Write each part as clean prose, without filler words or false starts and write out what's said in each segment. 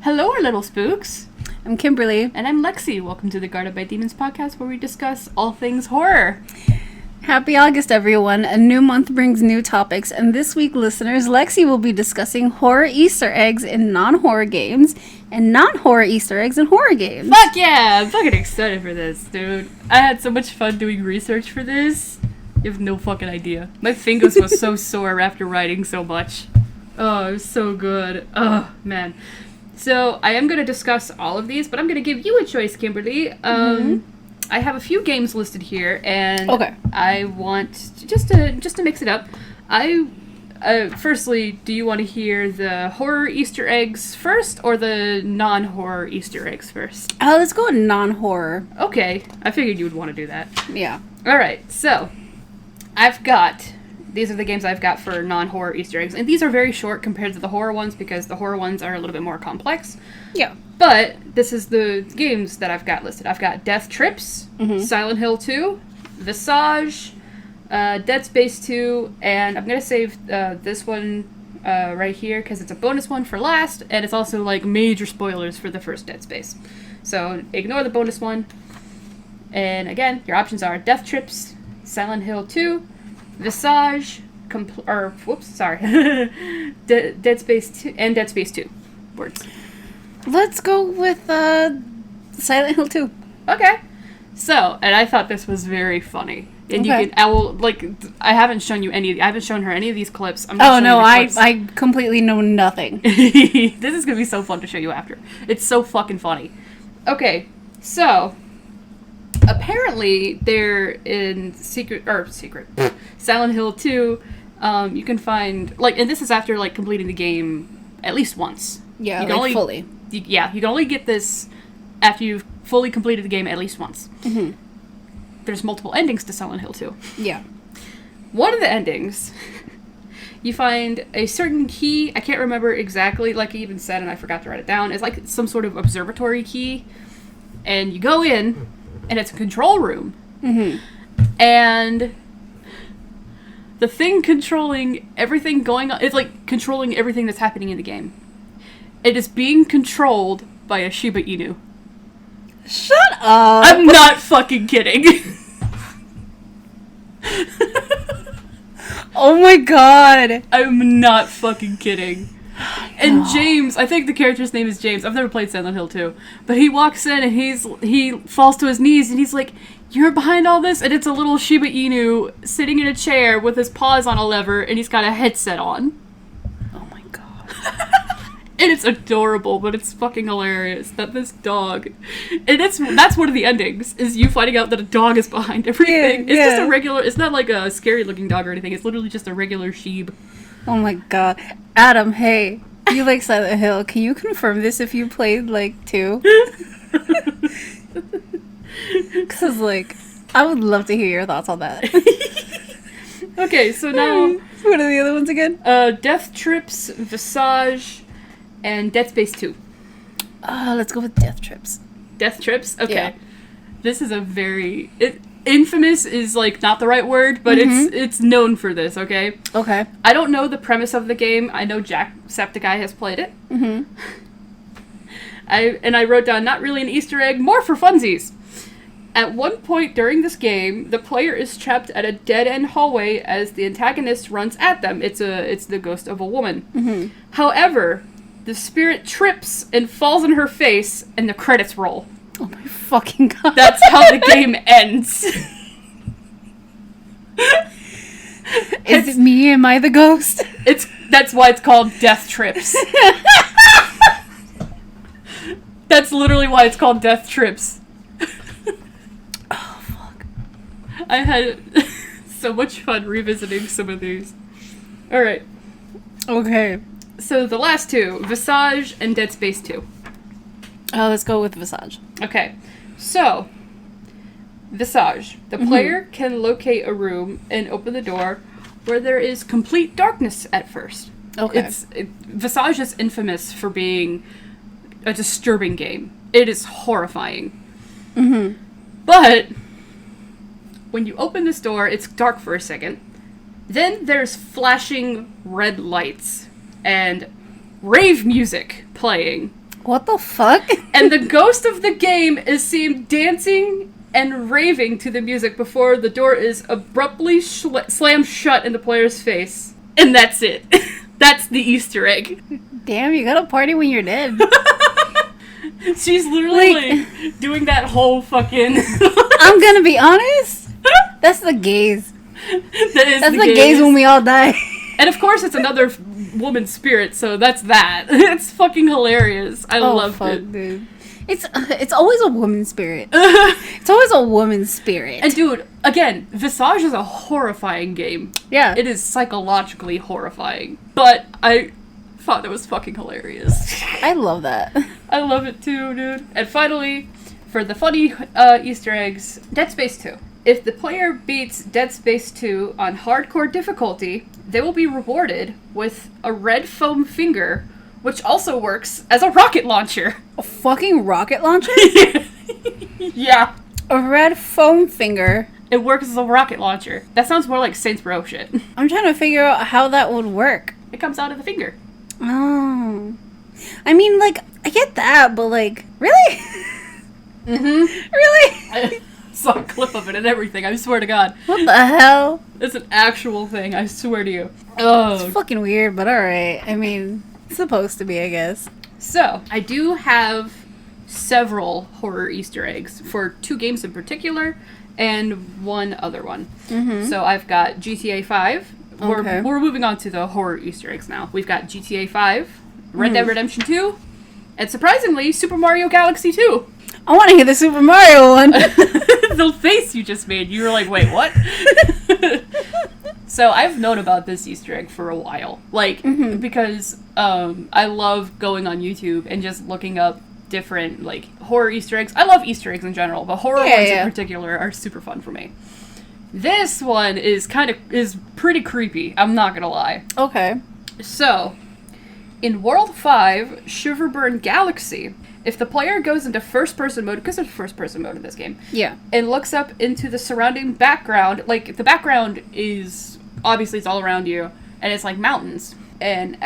Hello, our little spooks. I'm Kimberly. And I'm Lexi. Welcome to the Guarded by Demons podcast, where we discuss all things horror. Happy August, everyone. A new month brings new topics, and this week, listeners, Lexi will be discussing horror Easter eggs in non-horror games and non-horror Easter eggs in horror games. Fuck yeah! I'm fucking excited for this, dude. I had so much fun doing research for this. You have no fucking idea. My fingers were so sore after writing so much. Oh, it was so good. Oh, man. So, I am going to discuss all of these, but I'm going to give you a choice, Kimberly. I have a few games listed here, and Okay. I want just to mix it up. Firstly, do you want to hear the horror Easter eggs first, or the non-horror Easter eggs first? Let's go with non-horror. Okay, I figured you would want to do that. Yeah. All right, so these are the games I've got for non-horror Easter eggs, and these are very short compared to the horror ones because the horror ones are a little bit more complex. Yeah. But this is the games that I've got listed. I've got Death Trips, Silent Hill 2, Visage, Dead Space 2, and I'm going to save this one right here because it's a bonus one for last, and it's also like major spoilers for the first Dead Space. So ignore the bonus one. And again, your options are Death Trips, Silent Hill 2, Visage, Dead Space 2, and Dead Space 2. Words. Let's go with Silent Hill 2. Okay. So, and I thought this was very funny. And Okay. I haven't shown you I haven't shown her any of these clips. I completely know nothing. This is going to be so fun to show you after. It's so fucking funny. Okay, so, apparently they're in Silent Hill 2, you can find, and this is after, completing the game at least once. Yeah, you can fully. You can only get this after you've fully completed the game at least once. Mm-hmm. There's multiple endings to Silent Hill 2. Yeah. One of the endings, you find a certain key. I can't remember exactly, like I even said, and I forgot to write it down. It's like some sort of observatory key. And you go in, and it's a control room. Mm-hmm. And the thing controlling everything going on, it's like controlling everything that's happening in the game. It is being controlled by a Shiba Inu. Shut up! I'm not fucking kidding. Oh my god! I'm not fucking kidding. And James, I think the character's name is James. I've never played Silent Hill 2. But he walks in and he falls to his knees and he's like, "You're behind all this?" And it's a little Shiba Inu sitting in a chair with his paws on a lever and he's got a headset on. Oh my god. And it's adorable, but it's fucking hilarious that this dog... And that's one of the endings, is you finding out that a dog is behind everything. Yeah, it's just a regular... It's not like a scary-looking dog or anything. It's literally just a regular sheep. Oh my god. Adam, hey. You like Silent Hill. Can you confirm this if you played, 2? Because, I would love to hear your thoughts on that. Okay, so now... What are the other ones again? Death Trips, Visage, and Dead Space 2. Let's go with Death Trips. Death Trips? Okay. Yeah. This is a very... infamous is, not the right word, but it's known for this, okay? Okay. I don't know the premise of the game. I know Jacksepticeye has played it. Mm-hmm. I wrote down, not really an Easter egg, more for funsies. At one point during this game, the player is trapped at a dead-end hallway as the antagonist runs at them. It's the ghost of a woman. Mm-hmm. However, the spirit trips and falls on her face, and the credits roll. Oh my fucking god. That's how the game ends. Is it me? Am I the ghost? That's why it's called Death Trips. That's literally why it's called Death Trips. Oh, fuck. I had so much fun revisiting some of these. Alright. Okay. So the last two, Visage and Dead Space 2. Let's go with Visage. Okay. So, Visage. The player can locate a room and open the door where there is complete darkness at first. Okay. Visage is infamous for being a disturbing game. It is horrifying. Mm-hmm. But when you open this door, it's dark for a second. Then there's flashing red lights and rave music playing. What the fuck? And the ghost of the game is seen dancing and raving to the music before the door is abruptly slammed shut in the player's face. And that's it. That's the Easter egg. Damn, you gotta party when you're dead. She's literally like doing that whole fucking... I'm gonna be honest. That's the gays. That's the gays when we all die. And of course it's another woman's spirit, so that's that. It's fucking hilarious. I loved it. Dude. It's always a woman's spirit. It's always a woman's spirit. And dude, again, Visage is a horrifying game. Yeah. It is psychologically horrifying. But I thought it was fucking hilarious. I love that. I love it too, dude. And finally, for the funny Easter eggs, Dead Space 2. If the player beats Dead Space 2 on hardcore difficulty, they will be rewarded with a red foam finger, which also works as a rocket launcher. A fucking rocket launcher? Yeah. A red foam finger. It works as a rocket launcher. That sounds more like Saints Row shit. I'm trying to figure out how that would work. It comes out of the finger. Oh. I mean, like, I get that, but, like, really? Mm-hmm. Really? I saw a clip of it and everything, I swear to God. What the hell? It's an actual thing, I swear to you. Oh. It's fucking weird, but alright. I mean, it's supposed to be, I guess. So, I do have several horror Easter eggs for 2 games in particular and one other one. Mm-hmm. So, I've got GTA 5. Okay. We're moving on to the horror Easter eggs now. We've got GTA 5, Red Dead Redemption 2, and surprisingly, Super Mario Galaxy 2. I want to hear the Super Mario one. The face you just made, you were like, wait, what? So I've known about this Easter egg for a while. Like, because I love going on YouTube and just looking up different, like, horror Easter eggs. I love Easter eggs in general, but horror ones in particular are super fun for me. This one is pretty creepy, I'm not gonna lie. Okay. So, in World 5, Shiverburn Galaxy, if the player goes into first-person mode, because there's first-person mode in this game, yeah, and looks up into the surrounding background, like, the background is, obviously it's all around you, and it's like mountains, and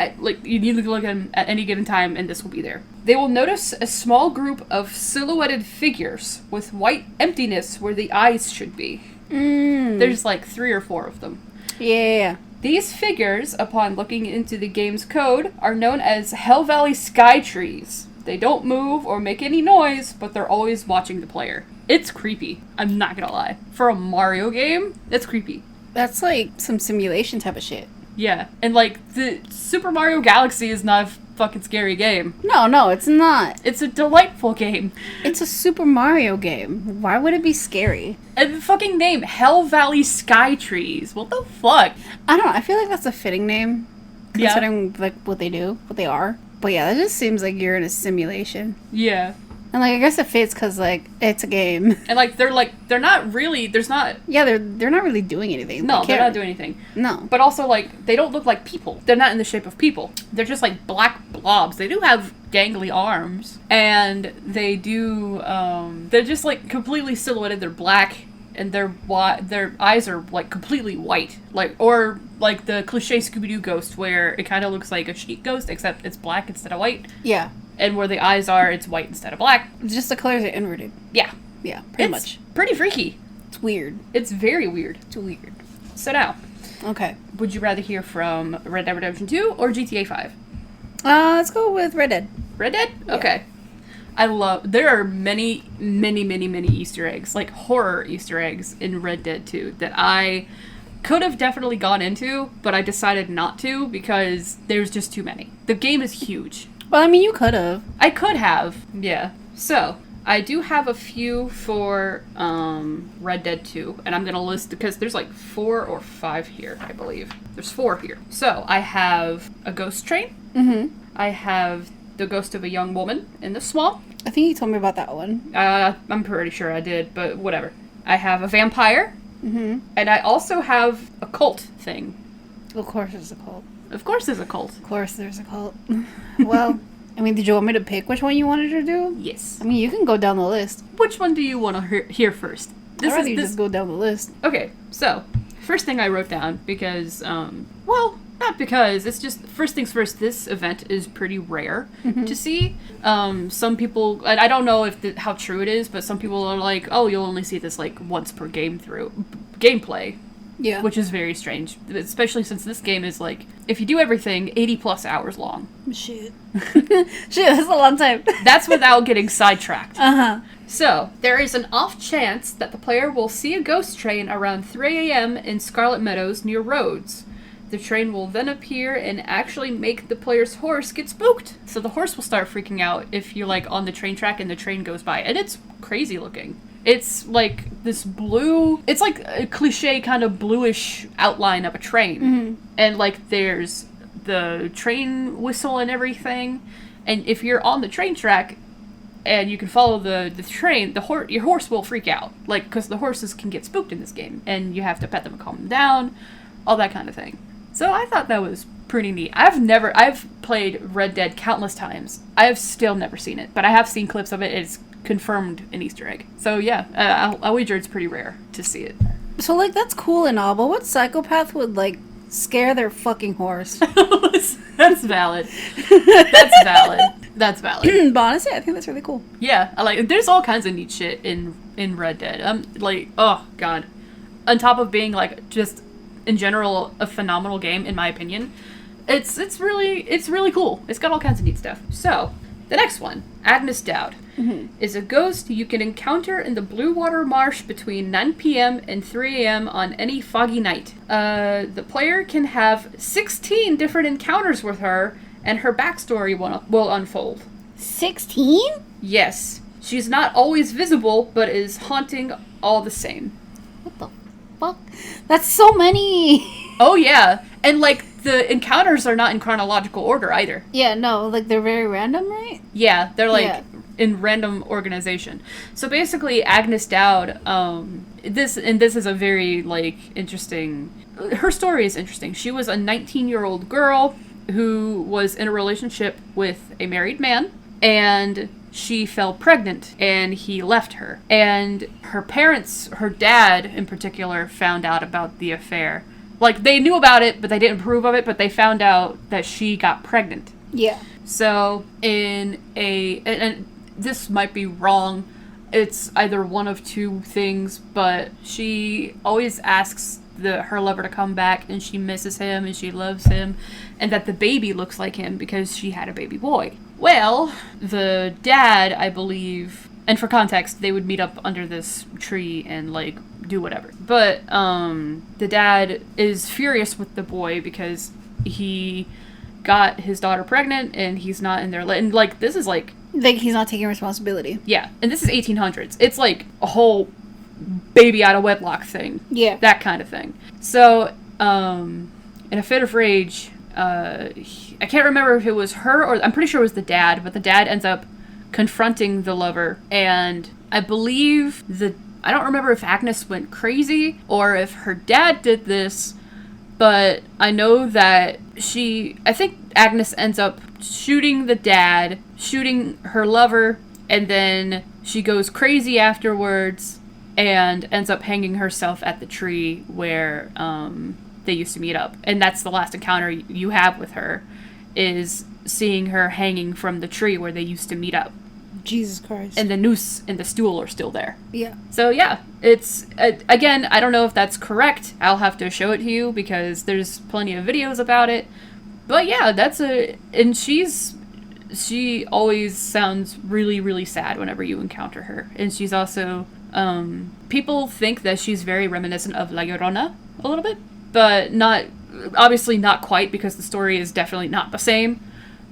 you need to look at them at any given time, and this will be there. They will notice a small group of silhouetted figures with white emptiness where the eyes should be. There's like 3 or 4 of them. Yeah. These figures, upon looking into the game's code, are known as Hell Valley Sky Trees. They don't move or make any noise, but they're always watching the player. It's creepy. I'm not gonna lie. For a Mario game, it's creepy. That's like some simulation type of shit. Yeah, and like, the Super Mario Galaxy is not a fucking scary game. No, it's not. It's a delightful game. It's a Super Mario game. Why would it be scary? And the fucking name, Hell Valley Sky Trees. What the fuck? I don't know. I feel like that's a fitting name, considering like what they are. But yeah, that just seems like you're in a simulation. Yeah. And like, I guess it fits because like it's a game. And like, they're not really, there's not... Yeah, they're not really doing anything. No, they're not doing anything. No. But also, like, they don't look like people. They're not in the shape of people. They're just like black blobs. They do have gangly arms. And they do, they're just like completely silhouetted. They're black. And their eyes are like completely white. Like, or like the cliche Scooby-Doo ghost where it kind of looks like a sheet ghost, except it's black instead of white. Yeah. And where the eyes are, it's white instead of black. Just the colors are inverted. Yeah. Yeah, pretty much. Pretty freaky. It's weird. It's very weird. It's weird. So now, okay. Would you rather hear from Red Dead Redemption 2 or GTA 5? Let's go with Red Dead. Red Dead? Yeah. Okay. There are many Easter eggs, like horror Easter eggs in Red Dead 2 that I could have definitely gone into, but I decided not to because there's just too many. The game is huge. Well, I mean, you could have. I could have, yeah. So, I do have a few for Red Dead 2, and I'm going to list, because there's like 4 or 5 here, I believe. There's 4 here. So, I have a ghost train. Mm-hmm. I have the ghost of a young woman in the swamp. I think you told me about that one. I'm pretty sure I did, but whatever. I have a vampire. Mm-hmm. And I also have a cult thing. Of course there's a cult. Of course there's a cult. Of course there's a cult. Well, I mean, did you want me to pick which one you wanted to do? Yes. I mean, you can go down the list. Which one do you want to hear first? I'd rather you just go down the list. Okay, so, first thing I wrote down, because, well, Not because, it's just, first things first, this event is pretty rare to see. Some people, and I don't know if how true it is, but some people are like, oh, you'll only see this like once per gameplay. Yeah. Which is very strange, especially since this game is like, if you do everything, 80 plus hours long. Shit. Shit, that's a long time. That's without getting sidetracked. Uh-huh. So, there is an off chance that the player will see a ghost train around 3 a.m. in Scarlet Meadows near Rhodes. The train will then appear and actually make the player's horse get spooked. So the horse will start freaking out if you're like on the train track and the train goes by. And it's crazy looking. It's like this blue, it's like a cliche kind of bluish outline of a train. Mm-hmm. And like there's the train whistle and everything. And if you're on the train track and you can follow the train, your horse will freak out. Like, because the horses can get spooked in this game. And you have to pet them and calm them down, all that kind of thing. So I thought that was pretty neat. I've played Red Dead countless times. I have still never seen it, but I have seen clips of it. It's confirmed an Easter egg. So yeah, I'll wager it's pretty rare to see it. So like that's cool and all, but what psychopath would like scare their fucking horse? That's valid. That's valid. That's valid. But honestly, I think that's really cool. Yeah, I like. There's all kinds of neat shit in Red Dead. Like, oh god, on top of being like just in general a phenomenal game in my opinion, it's really cool. It's got all kinds of neat stuff. So the next one, Agnes Dowd, is a ghost you can encounter in the Blue Water Marsh between 9 p.m. and 3 a.m. on any foggy night. The player can have 16 different encounters with her, and her backstory will unfold. 16? Yes. She's not always visible, but is haunting all the same. What the fuck? That's so many! Oh yeah, and like the encounters are not in chronological order either. Yeah, no, like they're very random, right? Yeah, they're like in random organization. So basically, Agnes Dowd, this is a very like interesting. Her story is interesting. She was a 19-year-old girl who was in a relationship with a married man, and she fell pregnant, and he left her. And her parents, her dad in particular, found out about the affair. Like, they knew about it, but they didn't approve of it, but they found out that she got pregnant. Yeah. So, and this might be wrong, it's either one of two things, but she always asks her lover to come back, and she misses him, and she loves him, and that the baby looks like him because she had a baby boy. Well, the dad, I believe, and for context, they would meet up under this tree and, like, do whatever. But, the dad is furious with the boy because he got his daughter pregnant and he's not in there. And, like, this is, like... Like, he's not taking responsibility. Yeah, and this is 1800s. It's, like, a whole baby out of wedlock thing. Yeah. That kind of thing. So, in a fit of rage, I can't remember if it was her or... I'm pretty sure it was the dad, but the dad ends up confronting the lover, and I believe I don't remember if Agnes went crazy or if her dad did this, but I know that I think Agnes ends up shooting the dad, shooting her lover, and then she goes crazy afterwards and ends up hanging herself at the tree where they used to meet up. And that's the last encounter you have with her, is seeing her hanging from the tree where they used to meet up. Jesus Christ. And the noose and the stool are still there. Yeah. So yeah, it's, again, I don't know if that's correct. I'll have to show it to you because there's plenty of videos about it. But yeah, and she always sounds really, really sad whenever you encounter her. And she's also, people think that she's very reminiscent of La Llorona a little bit, but obviously not quite, because the story is definitely not the same,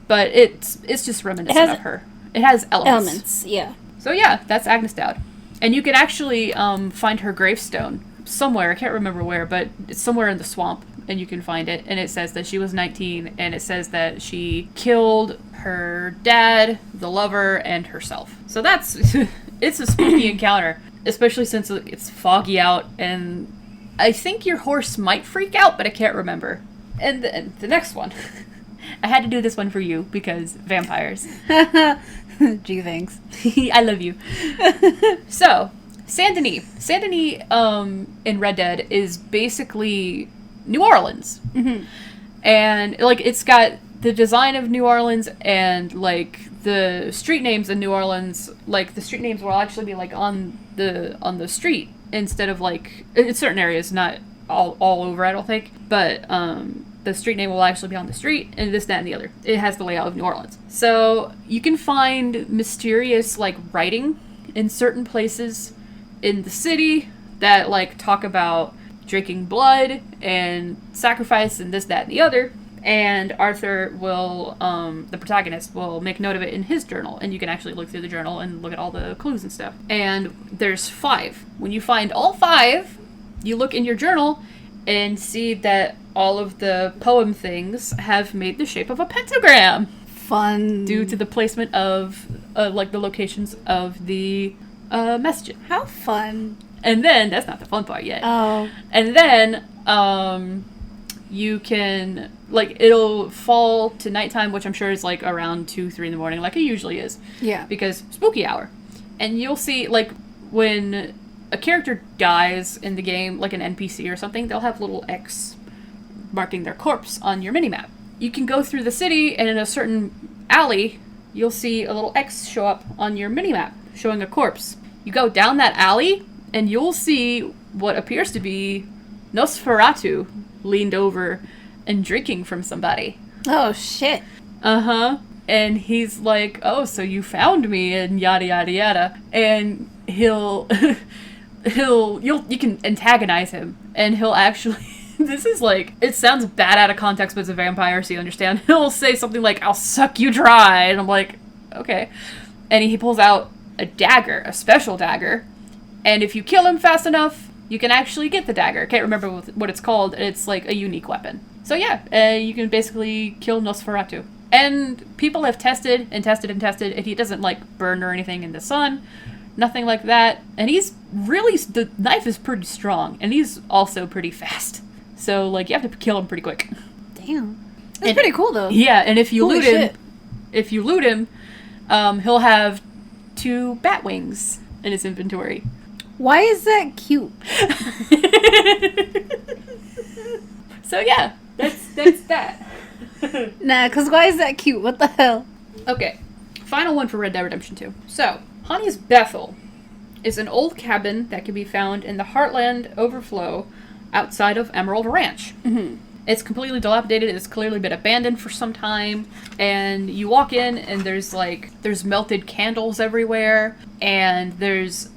but it's just reminiscent of her. It has elements. Yeah. So yeah, that's Agnes Dowd. And you can actually find her gravestone somewhere. I can't remember where, but it's somewhere in the swamp, and you can find it. And it says that she was 19, and it says that she killed her dad, the lover, and herself. So that's... it's a spooky encounter, especially since it's foggy out, and I think your horse might freak out, but I can't remember. And the next one... I had to do this one for you because vampires. Gee, thanks. I love you. So, Saint Denis. Saint Denis in Red Dead is basically New Orleans. Mm-hmm. And, like, it's got the design of New Orleans and, like, the street names in New Orleans. Like, the street names will actually be, like, on the street instead of, like, in certain areas, not all over, I don't think. But, the street name will actually be on the street, and this, that, and the other. It has the layout of New Orleans. So, you can find mysterious, like, writing in certain places in the city that, like, talk about drinking blood and sacrifice and this, that, and the other. And Arthur will, the protagonist, will make note of it in his journal. And you can actually look through the journal and look at all the clues and stuff. And there's 5. When you find all 5, you look in your journal and see that all of the poem things have made the shape of a pentagram. Fun. Due to the placement of, like, the locations of the messages. How fun. And then, that's not the fun part yet. Oh. And then, you can, like, it'll fall to nighttime, which I'm sure is, like, around 2, 3 in the morning, like it usually is. Yeah. Because spooky hour. And you'll see, like, when a character dies in the game, like an NPC or something, they'll have little X marking their corpse on your minimap. You can go through the city, and in a certain alley, you'll see a little X show up on your minimap, showing a corpse. You go down that alley, and you'll see what appears to be Nosferatu leaned over and drinking from somebody. Oh, shit. Uh-huh. And he's like, oh, so you found me, and yada, yada, yada. And you can antagonize him, and he'll actually, this is like, it sounds bad out of context, but it's a vampire, so you understand. He'll say something like, I'll suck you dry, and I'm like, okay. And he pulls out a dagger, a special dagger, and if you kill him fast enough, you can actually get the dagger. I can't remember what it's called. It's like a unique weapon. So yeah, you can basically kill Nosferatu. And people have tested, and he doesn't, like, burn or anything in the sun. Nothing like that. And the knife is pretty strong, and he's also pretty fast. So, like, you have to kill him pretty quick. Damn. That's pretty cool, though. Yeah, and if you Holy loot him, he'll have 2 bat wings in his inventory. Why is that cute? So yeah, that's that. Nah, because why is that cute? What the hell? Okay, final one for Red Dead Redemption 2. So, Honey's Bethel is an old cabin that can be found in the Heartland Overflow outside of Emerald Ranch. Mm-hmm. It's completely dilapidated. It's clearly been abandoned for some time. And you walk in, and there's melted candles everywhere. And there's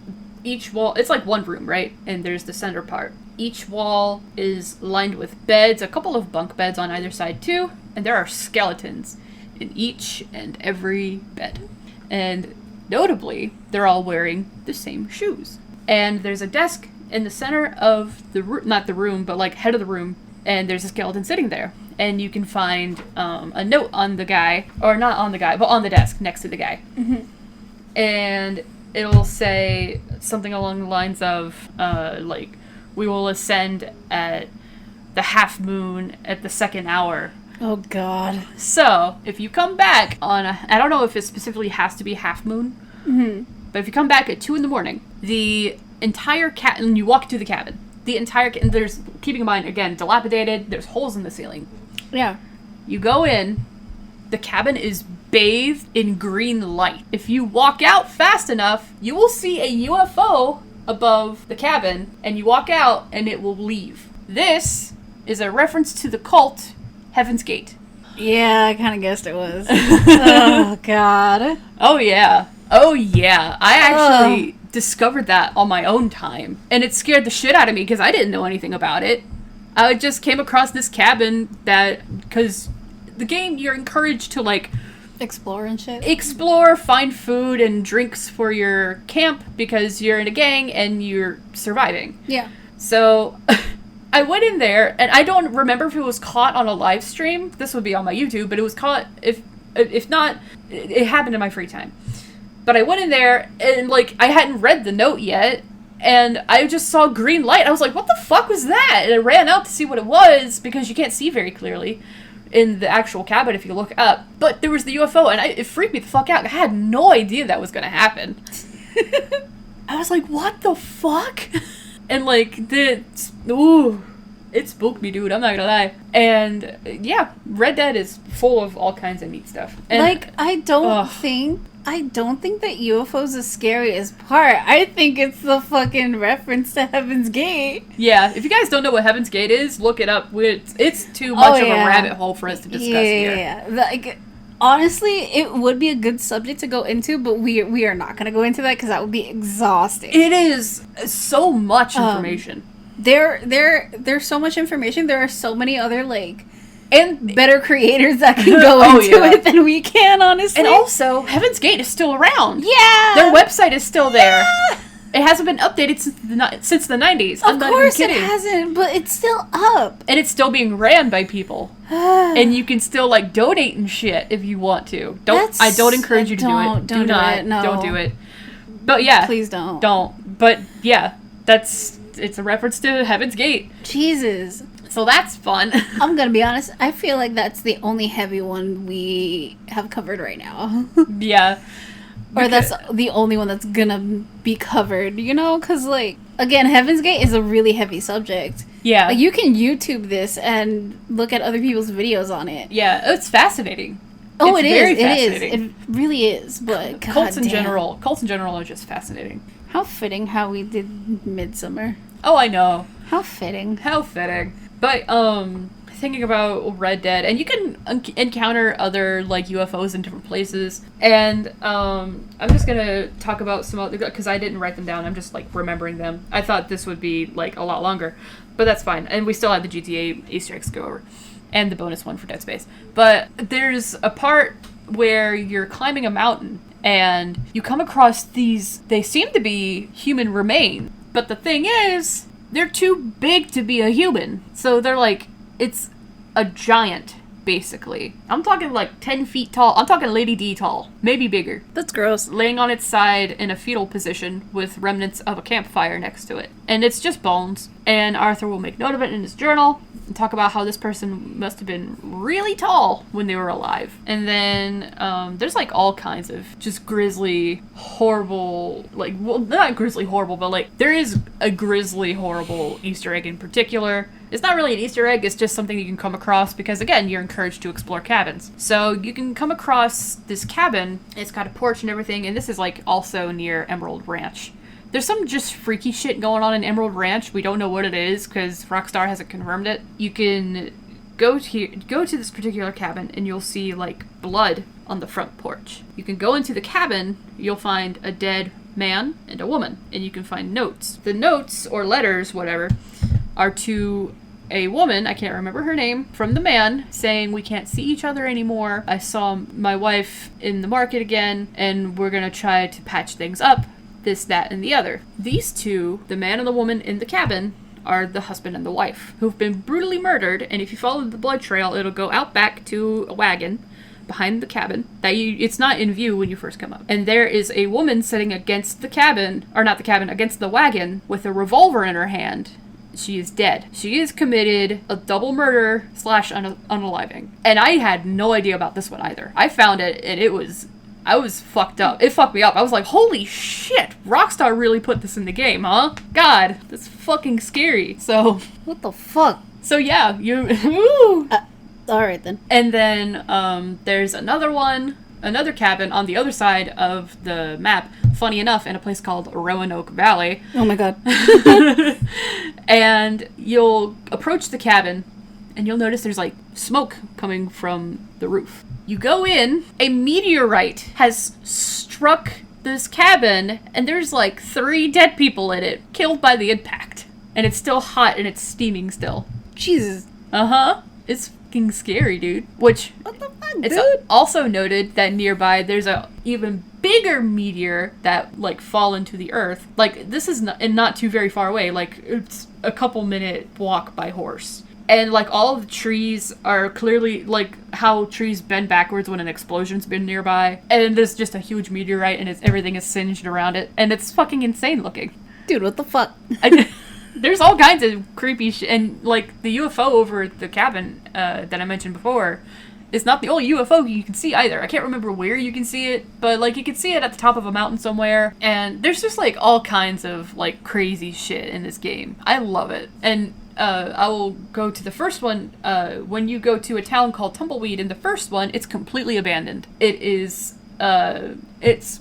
each wall, it's like one room, right? And there's the center part. Each wall is lined with beds, a couple of bunk beds on either side too. And there are skeletons in each and every bed. And notably, they're all wearing the same shoes. And there's a desk in the center of the room, not the room, but like head of the room. And there's a skeleton sitting there. And you can find a note on the guy, or not on the guy, but on the desk next to the guy. Mm-hmm. And it'll say something along the lines of, like, we will ascend at the half moon at the 2nd hour. Oh, God. So, if you come back on I don't know if it specifically has to be half moon, mm-hmm. but if you come back at 2 in the morning, the entire and you walk to the cabin, and there's, keeping in mind, again, dilapidated, there's holes in the ceiling. Yeah. You go in, the cabin is bathed in green light. If you walk out fast enough, you will see a UFO above the cabin, and you walk out, and it will leave. This is a reference to the cult Heaven's Gate. Yeah, I kind of guessed it was. Oh, God. Oh, yeah. I actually discovered that on my own time, and it scared the shit out of me because I didn't know anything about it. I just came across this cabin because the game, you're encouraged to, like, explore and shit. Explore, find food and drinks for your camp because you're in a gang and you're surviving. Yeah. So I went in there, and I don't remember if it was caught on a live stream. This would be on my YouTube, but it was caught, if not, it happened in my free time. But I went in there, and, like, I hadn't read the note yet, and I just saw green light. I was like, what the fuck was that? And I ran out to see what it was, because you can't see very clearly in the actual cabin if you look up. But there was the UFO, and it freaked me the fuck out. I had no idea that was going to happen. I was like, what the fuck? And, like, it it spooked me, dude. I'm not gonna lie. And yeah, Red Dead is full of all kinds of neat stuff. And, like, I don't think that UFO's the scariest part. I think it's the fucking reference to Heaven's Gate. Yeah, if you guys don't know what Heaven's Gate is, look it up. It's too much of a rabbit hole for us to discuss here. Yeah. Like, honestly, it would be a good subject to go into, but we are not going to go into that because that would be exhausting. It is so much information. There's so much information. There are so many other, like, and better creators that can go into it than we can, honestly. And also, Heaven's Gate is still around. Yeah! Their website is still there. It hasn't been updated since the 90s. Of course it hasn't, but it's still up. And it's still being ran by people. And you can still, like, donate and shit if you want to. I don't encourage you to do it. Don't do it. But yeah. Please don't. Don't. But yeah, it's a reference to Heaven's Gate. Jesus. So that's fun. I'm gonna be honest, I feel like that's the only heavy one we have covered right now. Yeah. Or that's the only one that's gonna be covered, you know? Because, like, again, Heaven's Gate is a really heavy subject. Yeah. Like, you can YouTube this and look at other people's videos on it. Yeah, it's fascinating. Oh, it's very fascinating. It really is, but cults in general are just fascinating. How fitting how we did Midsummer. Oh, I know. How fitting. But, thinking about Red Dead, and you can encounter other, like, UFOs in different places, and, I'm just gonna talk about some other, because I didn't write them down, I'm just, like, remembering them. I thought this would be, like, a lot longer, but that's fine, and we still have the GTA Easter eggs to go over, and the bonus one for Dead Space. But there's a part where you're climbing a mountain, and you come across these, they seem to be human remains, but the thing is, they're too big to be a human. So they're like, it's a giant, basically. I'm talking like 10 feet tall. I'm talking Lady D tall. Maybe bigger. That's gross. Laying on its side in a fetal position with remnants of a campfire next to it. And it's just bones. And Arthur will make note of it in his journal and talk about how this person must have been really tall when they were alive. And then there's like all kinds of just grisly, horrible, like, well, not grisly horrible, but like there is a grisly, horrible Easter egg in particular. It's not really an Easter egg, it's just something you can come across because, again, you're encouraged to explore cabins. So you can come across this cabin, it's got a porch and everything, and this is like also near Emerald Ranch. There's some just freaky shit going on in Emerald Ranch. We don't know what it is because Rockstar hasn't confirmed it. You can go to this particular cabin and you'll see like blood on the front porch. You can go into the cabin, you'll find a dead man and a woman, and you can find notes. The notes, or letters, whatever, are to a woman, I can't remember her name, from the man, saying we can't see each other anymore. I saw my wife in the market again, and we're gonna try to patch things up. This, that, and the other. These two, the man and the woman in the cabin, are the husband and the wife, who've been brutally murdered, and if you follow the blood trail, it'll go out back to a wagon behind the cabin it's not in view when you first come up. And there is a woman sitting against the cabin, or not the cabin, against the wagon with a revolver in her hand. She is dead. She has committed a double murder / unaliving. And I had no idea about this one either. I found it and I was fucked up. It fucked me up. I was like, holy shit, Rockstar really put this in the game, huh? God, that's fucking scary. So, what the fuck? So yeah, you... Alright then. And then there's another cabin on the other side of the map, funny enough, in a place called Roanoke Valley. Oh my god. And you'll approach the cabin, and you'll notice there's like smoke coming from the roof. You go in, a meteorite has struck this cabin, and there's like 3 dead people in it, killed by the impact. And it's still hot and it's steaming still. Jesus. Uh-huh. It's fucking scary, dude. Which, what the fuck, it's dude? Also noted that nearby there's a even bigger meteor that like fall into the earth. Like, this is not too very far away. Like, it's a couple minute walk by horse. And, like, all of the trees are clearly, like, how trees bend backwards when an explosion's been nearby. And there's just a huge meteorite, and everything is singed around it. And it's fucking insane looking. Dude, what the fuck? There's all kinds of creepy shit. And, like, the UFO over the cabin that I mentioned before is not the only UFO you can see either. I can't remember where you can see it, but, like, you can see it at the top of a mountain somewhere. And there's just, like, all kinds of, like, crazy shit in this game. I love it. And I will go to the first one. When you go to a town called Tumbleweed in the first one, it's completely abandoned. It is, it's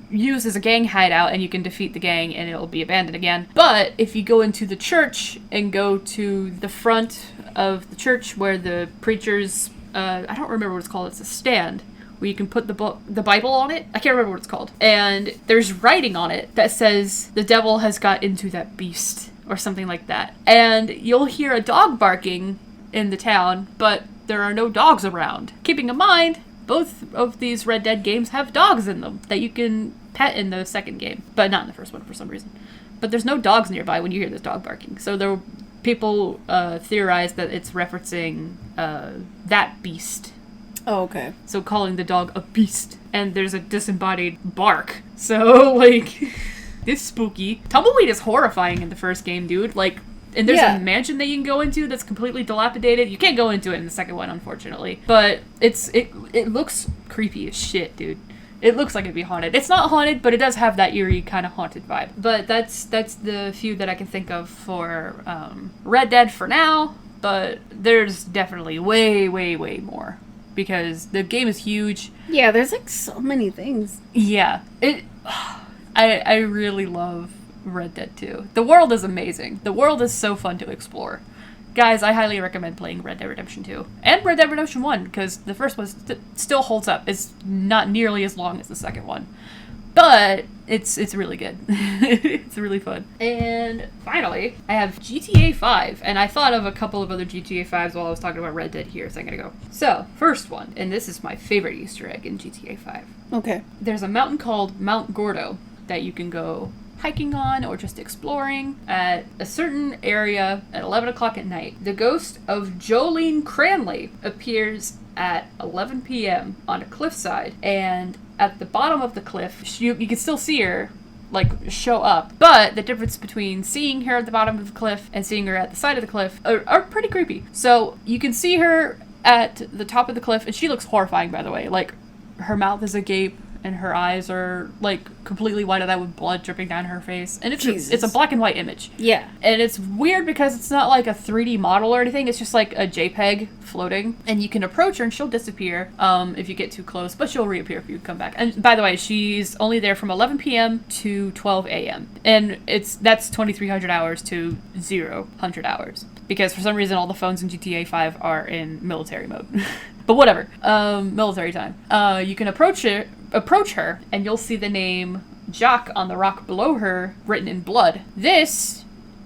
used as a gang hideout, and you can defeat the gang and it'll be abandoned again. But if you go into the church and go to the front of the church where the preachers, I don't remember what it's called, it's a stand where you can put the Bible on it. I can't remember what it's called. And there's writing on it that says the devil has got into that beast or something like that. And you'll hear a dog barking in the town, but there are no dogs around. Keeping in mind, both of these Red Dead games have dogs in them that you can pet in the second game, but not in the first one for some reason. But there's no dogs nearby when you hear this dog barking. So people theorize that it's referencing that beast. Oh, okay. So calling the dog a beast. And there's a disembodied bark. So, like, it's spooky. Tumbleweed is horrifying in the first game, dude. Like, and there's a mansion that you can go into that's completely dilapidated. You can't go into it in the second one, unfortunately. But it looks creepy as shit, dude. It looks like it'd be haunted. It's not haunted, but it does have that eerie kind of haunted vibe. But that's the few that I can think of for Red Dead for now. But there's definitely way, way, way more. Because the game is huge. Yeah, there's like so many things. Yeah. I really love Red Dead 2. The world is amazing. The world is so fun to explore. Guys, I highly recommend playing Red Dead Redemption 2. And Red Dead Redemption 1, because the first one still holds up. It's not nearly as long as the second one. But it's really good. It's really fun. And finally, I have GTA 5. And I thought of a couple of other GTA 5s while I was talking about Red Dead here a second ago. So, first one, and this is my favorite Easter egg in GTA 5. Okay. There's a mountain called Mount Gordo that you can go hiking on or just exploring at a certain area at 11 o'clock at night. The ghost of Jolene Cranley appears at 11 p.m. on a cliffside, and at the bottom of the cliff, you can still see her, like, show up. But the difference between seeing her at the bottom of the cliff and seeing her at the side of the cliff are pretty creepy. So you can see her at the top of the cliff, and she looks horrifying, by the way. Like, her mouth is agape, and her eyes are, like, completely wide out with blood dripping down her face. And it's a black and white image. Yeah. And it's weird because it's not like a 3D model or anything. It's just like a JPEG floating. And you can approach her and she'll disappear if you get too close. But she'll reappear if you come back. And by the way, she's only there from 11 p.m. to 12 a.m. And that's 2,300 hours to 0 hours. Because for some reason all the phones in GTA 5 are in military mode. But whatever. Military time. You can approach her, and you'll see the name Jock on the rock below her written in blood. This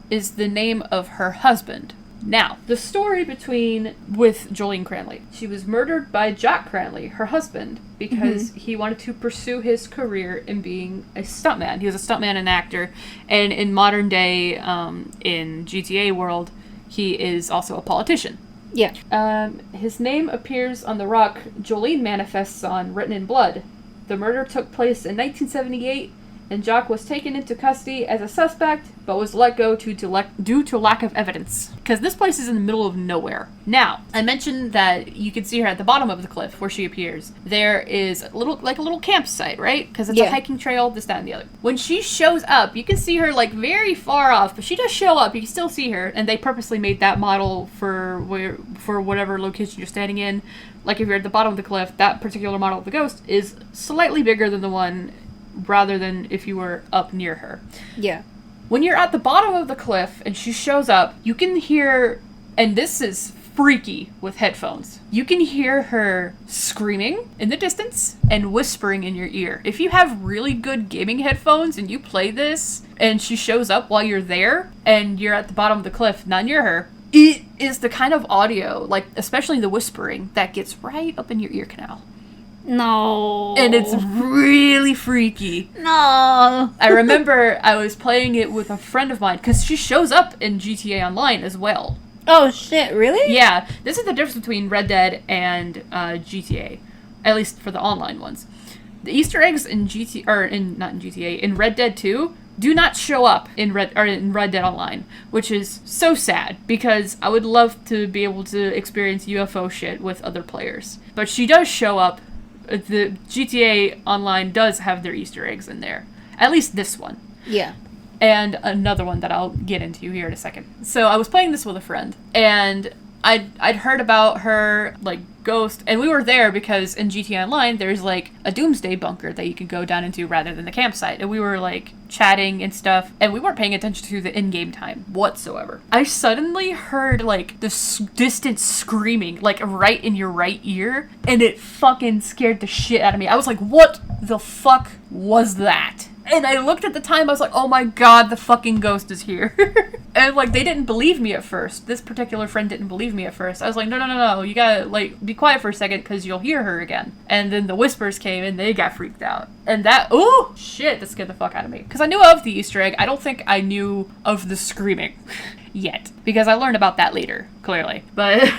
is the name of her husband. Now, the story with Jolene Cranley. She was murdered by Jock Cranley, her husband, because he wanted to pursue his career in being a stuntman. He was a stuntman and actor, and in modern day, in GTA world, he is also a politician. Yeah. His name appears on the rock Jolene manifests on, written in blood. The murder took place in 1978, and Jock was taken into custody as a suspect, but was let go due to lack of evidence. Because this place is in the middle of nowhere. Now, I mentioned that you can see her at the bottom of the cliff where she appears. There is a little campsite, right? Because it's a hiking trail, this, that, and the other. When she shows up, you can see her, like, very far off, but she does show up. You can still see her, and they purposely made that model for whatever location you're standing in. Like, if you're at the bottom of the cliff, that particular model of the ghost is slightly bigger than the one, rather than if you were up near her. Yeah. When you're at the bottom of the cliff and she shows up, you can hear, and this is freaky with headphones, you can hear her screaming in the distance and whispering in your ear. If you have really good gaming headphones and you play this and she shows up while you're there and you're at the bottom of the cliff, not near her, it is the kind of audio, like, especially the whispering, that gets right up in your ear canal. No. And it's really freaky. No. I remember I was playing it with a friend of mine, because she shows up in GTA Online as well. Oh, shit, really? Yeah. This is the difference between Red Dead and GTA, at least for the online ones. The Easter eggs in in Red Dead 2 do not show up in Red Dead Online, which is so sad, because I would love to be able to experience UFO shit with other players. But she does show up. The GTA Online does have their Easter eggs in there. At least this one. Yeah. And another one that I'll get into here in a second. So I was playing this with a friend, and I'd heard about her, like, ghost, and we were there because in GTA Online there's, like, a doomsday bunker that you can go down into rather than the campsite, and we were, like, chatting and stuff, and we weren't paying attention to the in-game time whatsoever. I suddenly heard, like, this distant screaming, like, right in your right ear, and it fucking scared the shit out of me. I was like, what the fuck was that? And I looked at the time, I was like, oh my god, the fucking ghost is here. And, like, they didn't believe me at first. This particular friend didn't believe me at first. I was like, no, you gotta, like, be quiet for a second, because you'll hear her again. And then the whispers came, and they got freaked out. And that, oh, shit, that scared the fuck out of me. Because I knew of the Easter egg, I don't think I knew of the screaming yet. Because I learned about that later, clearly. But,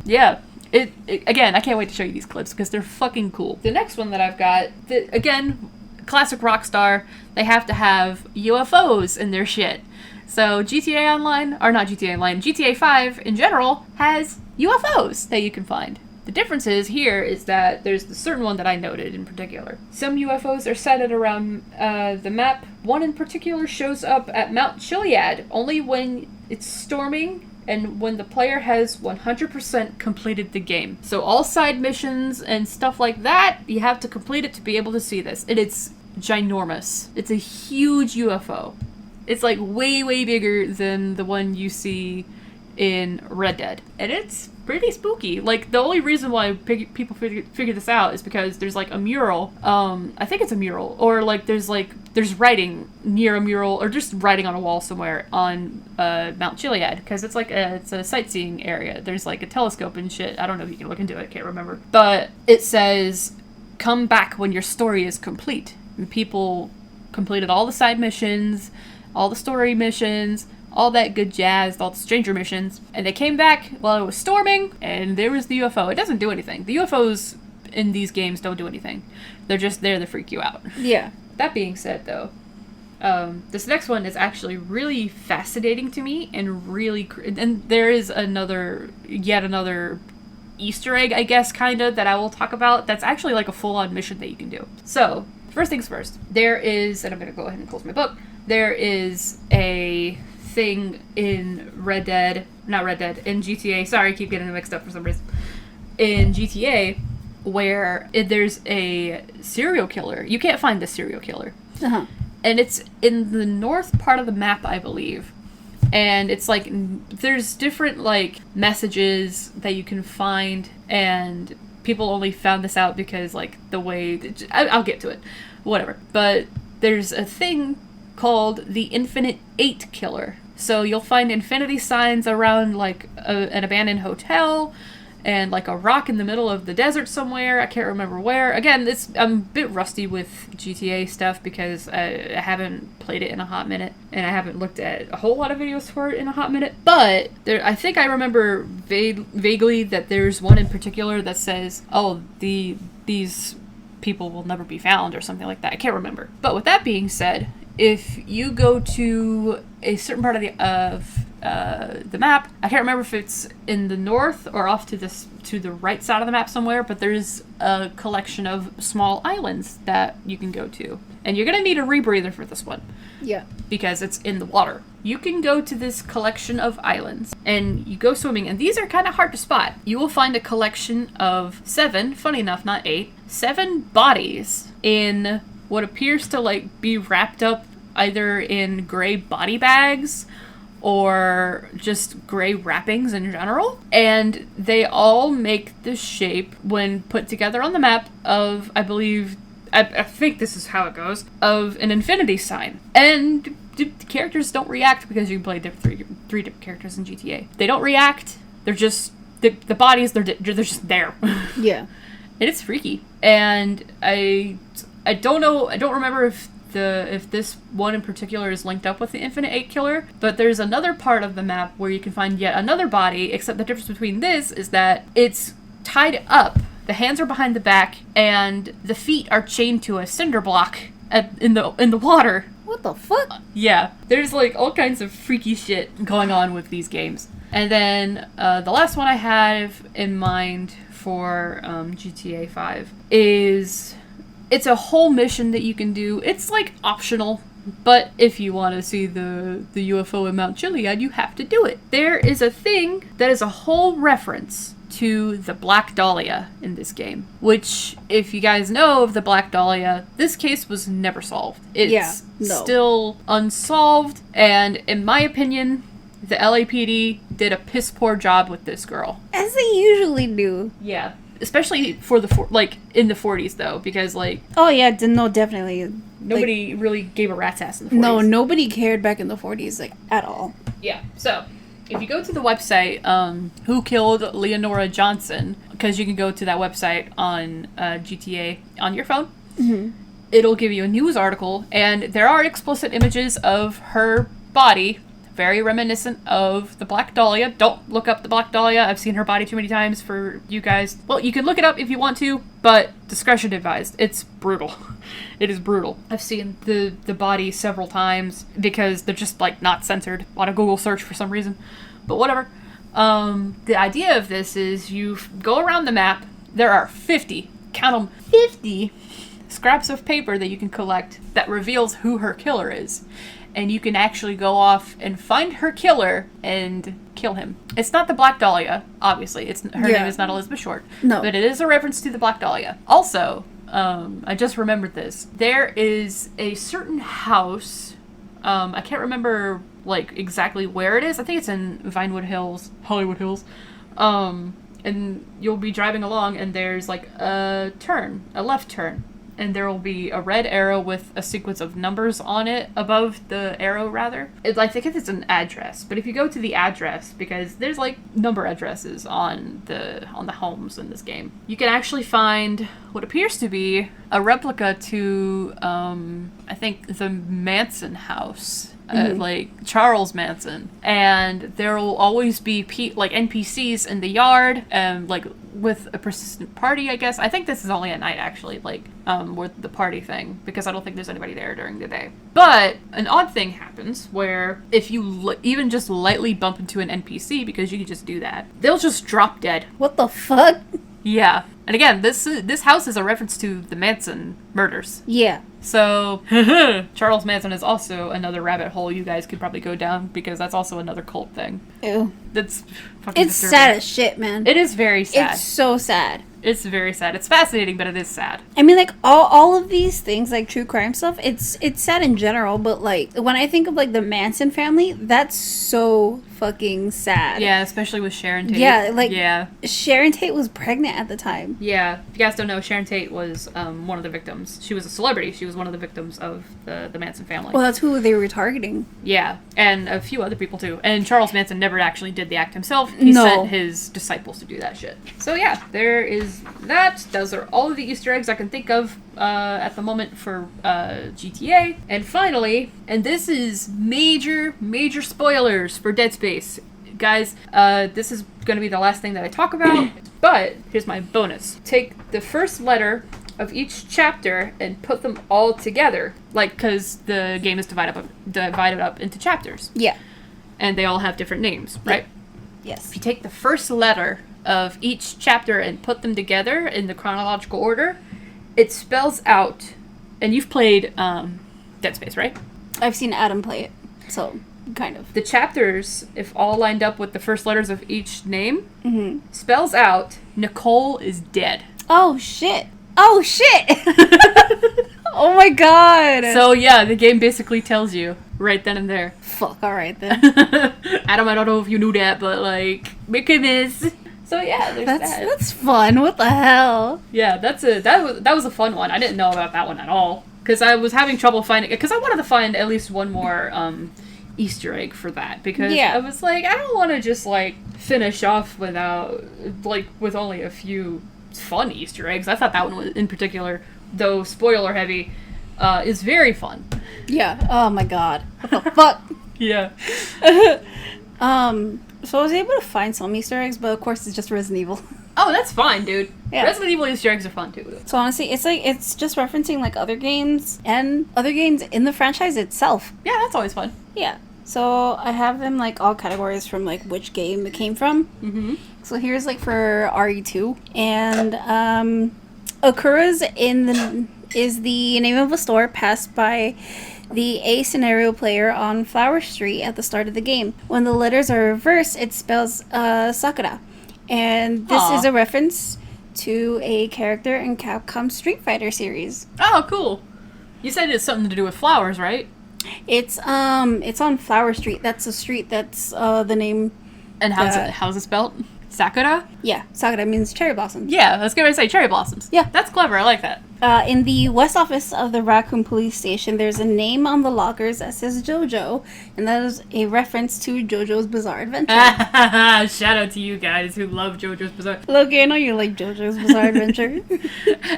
yeah. It again, I can't wait to show you these clips, because they're fucking cool. The next one that I've got, again, classic Rockstar, they have to have UFOs in their shit. So GTA Online, or not GTA Online, GTA 5 in general has UFOs that you can find. The difference here is that there's the certain one that I noted in particular. Some UFOs are sighted around the map. One in particular shows up at Mount Chiliad only when it's storming and when the player has 100% completed the game. So all side missions and stuff like that, you have to complete it to be able to see this. And it's ginormous. It's a huge UFO. It's like way, way bigger than the one you see in Red Dead. And it's pretty spooky. Like, the only reason why people figure this out is because there's, like, a mural. I think it's a mural. Or, like, there's writing near a mural, or just writing on a wall somewhere on Mount Chiliad. Because it's, like, it's a sightseeing area. There's, like, a telescope and shit. I don't know if you can look into it. I can't remember. But it says, come back when your story is complete. And people completed all the side missions, all the story missions, all that good jazz, all the stranger missions, and they came back while it was storming, and there was the UFO. It doesn't do anything. The UFOs in these games don't do anything. They're just there to freak you out. Yeah. That being said, though, this next one is actually really fascinating to me, and really, and there is yet another Easter egg, I guess, kind of, that I will talk about, that's actually like a full-on mission that you can do. So, first things first, there is, and I'm going to go ahead and close my book, there is a thing in in GTA, sorry, I keep getting mixed up for some reason, in GTA, where there's a serial killer. You can't find the serial killer. Uh-huh. And it's in the north part of the map, I believe. And it's like, there's different, like, messages that you can find, and people only found this out because, like, the way, I'll get to it, whatever. But there's a thing called the Infinite 8 Killer. So you'll find infinity signs around, like, an abandoned hotel, and, like, a rock in the middle of the desert somewhere. I can't remember where. Again, I'm a bit rusty with GTA stuff because I haven't played it in a hot minute, and I haven't looked at a whole lot of videos for it in a hot minute. But I think I remember vaguely that there's one in particular that says, oh, these people will never be found, or something like that. I can't remember. But with that being said, if you go to a certain part of the map, I can't remember if it's in the north or off to the right side of the map somewhere, but there's a collection of small islands that you can go to. And you're going to need a rebreather for this one. Yeah. Because it's in the water. You can go to this collection of islands, and you go swimming, and these are kind of hard to spot. You will find a collection of 7, funny enough, not 8, 7 bodies in what appears to, like, be wrapped up either in gray body bags or just gray wrappings in general. And they all make the shape, when put together on the map, of, I think this is how it goes, of an infinity sign. And the characters don't react, because you can play three different characters in GTA. They don't react. They're just, the bodies, they're just there. Yeah. And it's freaky. And I don't know, I don't remember if this one in particular is linked up with the Infinite 8 Killer, but there's another part of the map where you can find yet another body, except the difference between this is that it's tied up. The hands are behind the back, and the feet are chained to a cinder block in the water. What the fuck? Yeah. There's, like, all kinds of freaky shit going on with these games. And then the last one I have in mind for GTA 5 is, it's a whole mission that you can do. It's, like, optional, But if you want to see the UFO in Mount Chiliad, you have to do it. There is a thing that is a whole reference to the Black Dahlia in this game, which, if you guys know of the Black Dahlia, this case was never solved. It's still unsolved, and in my opinion, the LAPD did a piss poor job with this girl. As they usually do. Yeah. Especially for in the 40s, though, because, like... Oh, yeah, no, definitely. Nobody really gave a rat's ass in the 40s. No, nobody cared back in the 40s, like, at all. Yeah, so... If you go to the website, Who Killed Leonora Johnson, because you can go to that website on GTA on your phone, it'll give you a news article, and there are explicit images of her body, very reminiscent of the Black Dahlia. Don't look up the Black Dahlia. I've seen her body too many times for you guys. Well, you can look it up if you want to, but discretion advised. It's brutal. It is brutal. I've seen the body several times because they're just, like, not censored on a Google search for some reason. But whatever. The idea of this is you go around the map. There are 50, count them, 50 scraps of paper that you can collect that reveals who her killer is. And you can actually go off and find her killer and kill him. It's not the Black Dahlia, obviously. Her name is not Elizabeth Short. No. But it is a reference to the Black Dahlia. Also, I just remembered this. There is a certain house, I can't remember, like, exactly where it is. I think it's in Vinewood Hills, Hollywood Hills. And you'll be driving along and there's, like, a left turn. And there will be a red arrow with a sequence of numbers on it, above the arrow, rather. I think it's an address, but if you go to the address, because there's, like, number addresses on the homes in this game, you can actually find what appears to be a replica to, I think, the Manson house. Like Charles Manson, and there will always be NPCs in the yard, like with a persistent party, I guess. I think this is only at night, actually, like with the party thing, because I don't think there's anybody there during the day. But an odd thing happens where if you even just lightly bump into an NPC, because you can just do that, they'll just drop dead. What the fuck? Yeah. And again, this house is a reference to the Manson murders. Yeah. So, Charles Manson is also another rabbit hole you guys could probably go down, because that's also another cult thing. Ew. That's fucking It's disturbing. Sad as shit, man. It is very sad. It's so sad. It's very sad. It's fascinating, but it is sad. I mean, like, all of these things, like true crime stuff, it's sad in general, but, like, when I think of, like, the Manson family, that's so fucking sad. Yeah, especially with Sharon Tate. Yeah, like, Sharon Tate was pregnant at the time. Yeah. If you guys don't know, Sharon Tate was one of the victims. She was a celebrity. She was one of the victims of the Manson family. Well, that's who they were targeting. Yeah, and a few other people, too. And Charles Manson never actually did the act himself. He sent his disciples to do that shit. So, yeah, there is that. Those are all of the Easter eggs I can think of at the moment for GTA. And finally, and this is major spoilers for Dead Space. Guys, this is going to be the last thing that I talk about, but here's my bonus. Take the first letter of each chapter and put them all together, like, because the game is divided up into chapters. Yeah. And they all have different names, right? Yes. If you take the first letter of each chapter and put them together in the chronological order, it spells out, and you've played Dead Space, right? I've seen Adam play it, so kind of. The chapters, if all lined up with the first letters of each name, spells out, Nicole is dead. Oh, shit. Oh, shit! Oh, my God! So, yeah, the game basically tells you right then and there. Fuck, alright then. Adam, I don't know if you knew that, but, like, make it miss. So, yeah, there's that. That's fun. What the hell? Yeah, that was a fun one. I didn't know about that one at all. Because I was having trouble finding it. Because I wanted to find at least one more Easter egg for that. Because I was like, I don't want to just, like, finish off with only a few fun Easter eggs. I thought that one was, in particular, though spoiler heavy, is very fun. Yeah. Oh my God. What the fuck? Yeah. So I was able to find some Easter eggs, but of course it's just Resident Evil. Oh, that's fine, dude. Yeah. Resident Evil Easter eggs are fun too. So honestly, it's just referencing like other games and other games in the franchise itself. Yeah, that's always fun. Yeah. So I have them like all categories from like which game it came from. Mm-hmm. So here's like for RE2, and Okura's is the name of a store passed by the A scenario player on Flower Street at the start of the game. When the letters are reversed, it spells Sakura. And this is a reference to a character in Capcom's Street Fighter series. Oh, cool. You said it's something to do with flowers, right? It's on Flower Street. That's a street that's the name. And how's it spelled? Sakura? Yeah, Sakura means cherry blossoms. Yeah, I was going to say cherry blossoms. Yeah. That's clever. I like that. In the west office of the Raccoon Police Station, there's a name on the lockers that says JoJo, and that is a reference to JoJo's Bizarre Adventure. Shout out to you guys who love JoJo's Bizarre. Loki, I know you like JoJo's Bizarre Adventure.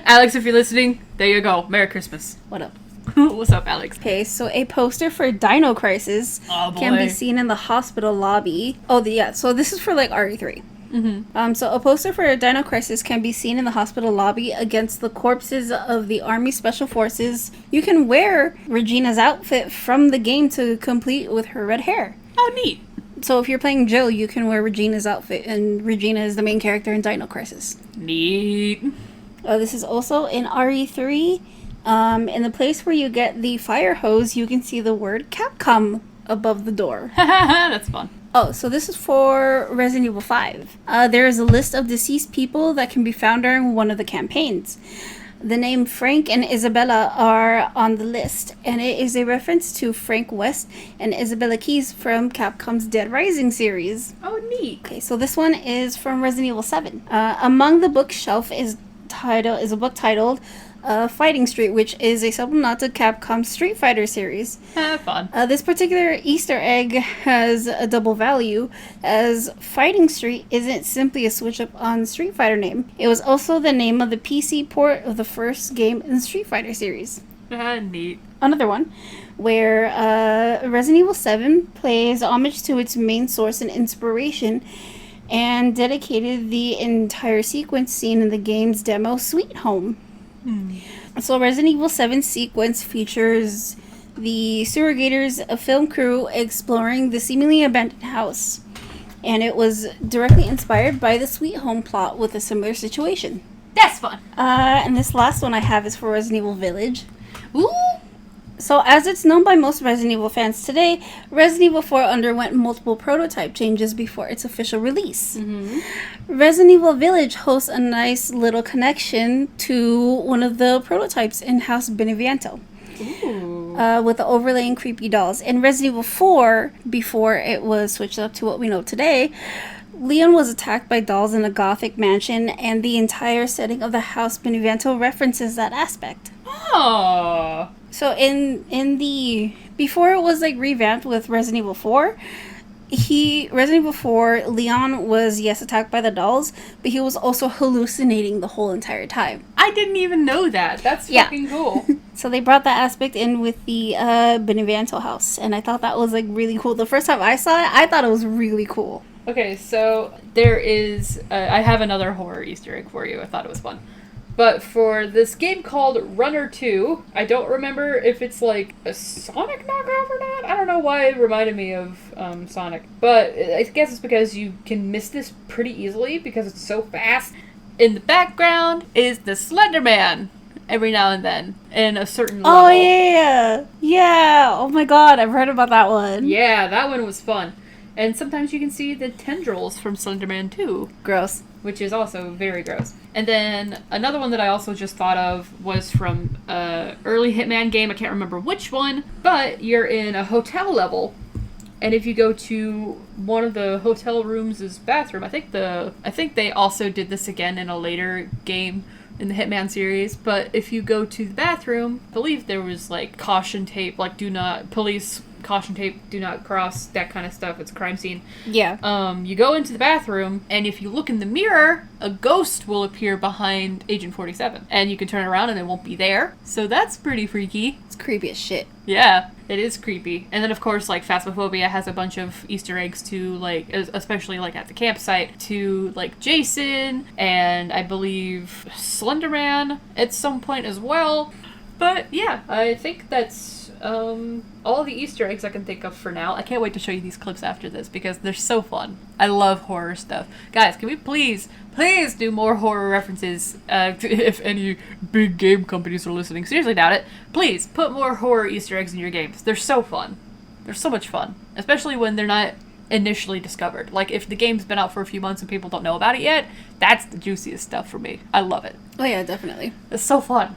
Alex, if you're listening, there you go. Merry Christmas. What up? What's up, Alex? Okay, so a poster for Dino Crisis can be seen in the hospital lobby. So this is for like RE3. Mm-hmm. So a poster for Dino Crisis can be seen in the hospital lobby against the corpses of the Army Special Forces. You can wear Regina's outfit from the game to complete with her red hair. Oh, neat. So if you're playing Jill, you can wear Regina's outfit, and Regina is the main character in Dino Crisis. Neat. This is also in RE3. In the place where you get the fire hose, you can see the word Capcom above the door. That's fun. Oh, so this is for Resident Evil 5. There is a list of deceased people that can be found during one of the campaigns. The name Frank and Isabella are on the list, and it is a reference to Frank West and Isabella Keyes from Capcom's Dead Rising series. Oh, neat. Okay, so this one is from Resident Evil 7. Among the bookshelf is a book titled Fighting Street, which is a supplement to Capcom's Street Fighter series. Fun. This particular Easter egg has a double value, as Fighting Street isn't simply a switch up on Street Fighter name. It was also the name of the PC port of the first game in the Street Fighter series. Neat. Another one, where Resident Evil 7 plays homage to its main source and inspiration, and dedicated the entire sequence seen in the game's demo, Sweet Home. So Resident Evil 7 sequence features the Surrogators, a film crew exploring the seemingly abandoned house. And it was directly inspired by the Sweet Home plot with a similar situation. That's fun. And this last one I have is for Resident Evil Village. Ooh. So as it's known by most Resident Evil fans today, Resident Evil 4 underwent multiple prototype changes before its official release. Mm-hmm. Resident Evil Village hosts a nice little connection to one of the prototypes in House Beneviento. With the overlaying creepy dolls. In Resident Evil 4, before it was switched up to what we know today, Leon was attacked by dolls in a gothic mansion, and the entire setting of the House Beneviento references that aspect. Oh. So in the before it was like revamped with Resident Evil 4, Resident Evil 4, Leon was attacked by the dolls, but he was also hallucinating the whole entire time. I didn't even know that. That's fucking cool. So they brought that aspect in with the Beneviento house, and I thought that was like really cool. The first time I saw it, I thought it was really cool. Okay, so there is I have another horror Easter egg for you. I thought it was fun. But for this game called Runner 2, I don't remember if it's like a Sonic knockoff or not. I don't know why it reminded me of Sonic. But I guess it's because you can miss this pretty easily because it's so fast. In the background is the Slender Man every now and then in a certain level. Oh, yeah. Yeah. Oh, my God. I've heard about that one. Yeah, that one was fun. And sometimes you can see the tendrils from Slender Man 2. Gross. Which is also very gross. And then another one that I also just thought of was from early Hitman game. I can't remember which one, but you're in a hotel level, and if you go to one of the hotel rooms' bathroom, I think they also did this again in a later game in the Hitman series. But if you go to the bathroom, I believe there was like caution tape, like police caution tape, do not cross, that kind of stuff. It's a crime scene. Yeah. You go into the bathroom, and if you look in the mirror, a ghost will appear behind Agent 47. And you can turn around and it won't be there. So that's pretty freaky. It's creepy as shit. Yeah, it is creepy. And then, of course, like, Phasmophobia has a bunch of Easter eggs to, like, especially, like, at the campsite, to, like, Jason, and I believe Slenderman at some point as well. But yeah, I think that's all the Easter eggs I can think of for now. I can't wait to show you these clips after this because they're so fun. I love horror stuff. Guys, can we please do more horror references if any big game companies are listening? Seriously doubt it. Please, put more horror Easter eggs in your games. They're so fun. They're so much fun. Especially when they're not initially discovered. Like, if the game's been out for a few months and people don't know about it yet, that's the juiciest stuff for me. I love it. Oh yeah, definitely. It's so fun.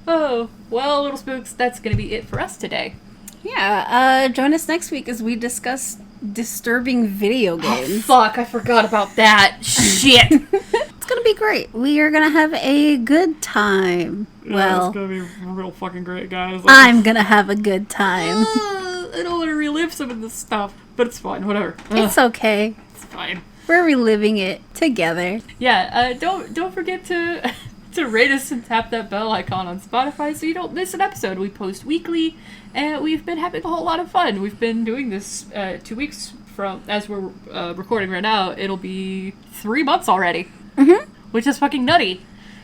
Oh, well, Little Spooks, that's going to be it for us today. Yeah, join us next week as we discuss disturbing video games. Oh, fuck, I forgot about that. Shit. It's gonna be great. We are gonna have a good time. Well, it's gonna be real fucking great, guys. I'm gonna have a good time. I don't want to relive some of this stuff, but it's fine, whatever. It's okay. It's fine. We're reliving it together. Yeah, don't forget to to rate us and tap that bell icon on Spotify so you don't miss an episode. We post weekly, and we've been having a whole lot of fun. We've been doing this 2 weeks from, as we're recording right now, it'll be 3 months already. Mm-hmm. Which is fucking nutty.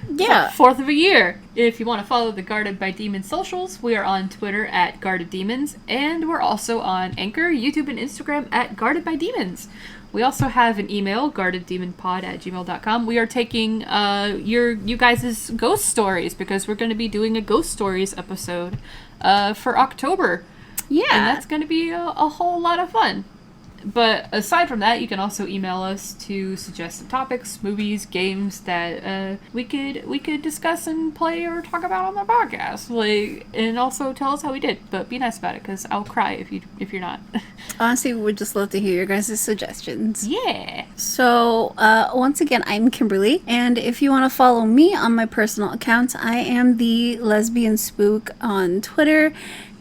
Yeah. Fourth of a year. If you want to follow the Guarded by Demons socials, we are on Twitter at Guarded Demons, and we're also on Anchor, YouTube, and Instagram at Guarded by Demons. We also have an email, guardeddemonpod@gmail.com. We are taking you guys' ghost stories because we're going to be doing a ghost stories episode for October. Yeah. And that's going to be a whole lot of fun. But aside from that, you can also email us to suggest some topics, movies, games that we could discuss and play or talk about on the podcast. And also tell us how we did. But be nice about it, because I'll cry if you're not. Honestly, we would just love to hear your guys' suggestions. Yeah. So, once again, I'm Kimberly, and if you want to follow me on my personal account, I am the Lesbian Spook on Twitter.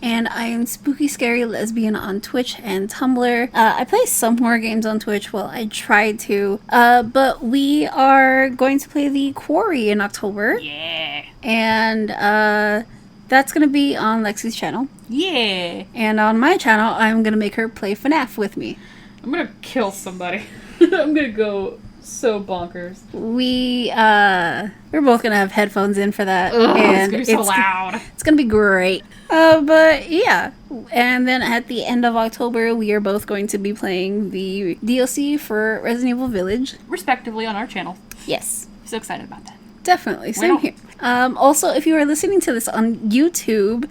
And I am Spooky Scary Lesbian on Twitch and Tumblr. I play some horror games on Twitch. Well, I try to. But we are going to play The Quarry in October. Yeah. And that's going to be on Lexi's channel. Yeah. And on my channel, I'm going to make her play FNAF with me. I'm going to kill somebody. I'm going to go so bonkers. We're both going to have headphones in for that. Ugh, and it's going to be so loud. It's going to be great. But yeah. And then at the end of October, we are both going to be playing the DLC for Resident Evil Village. Respectively on our channel. Yes. So excited about that. Definitely. Same here. Also, if you are listening to this on YouTube,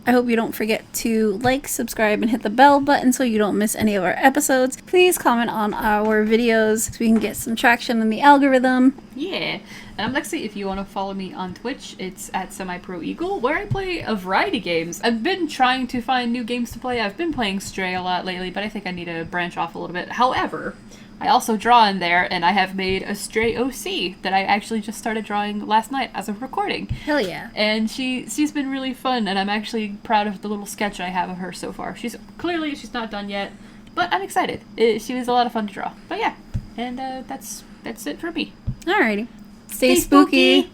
I hope you don't forget to like, subscribe, and hit the bell button so you don't miss any of our episodes. Please comment on our videos so we can get some traction in the algorithm. Yeah. And I'm Lexi. If you want to follow me on Twitch, it's at SemiProEagle, where I play a variety of games. I've been trying to find new games to play. I've been playing Stray a lot lately, but I think I need to branch off a little bit. However, I also draw in there, and I have made a Stray OC that I actually just started drawing last night as of recording. Hell yeah. And she's been really fun, and I'm actually proud of the little sketch I have of her so far. She's not done yet, but I'm excited. She was a lot of fun to draw. But yeah, and that's it for me. Alrighty. Stay spooky.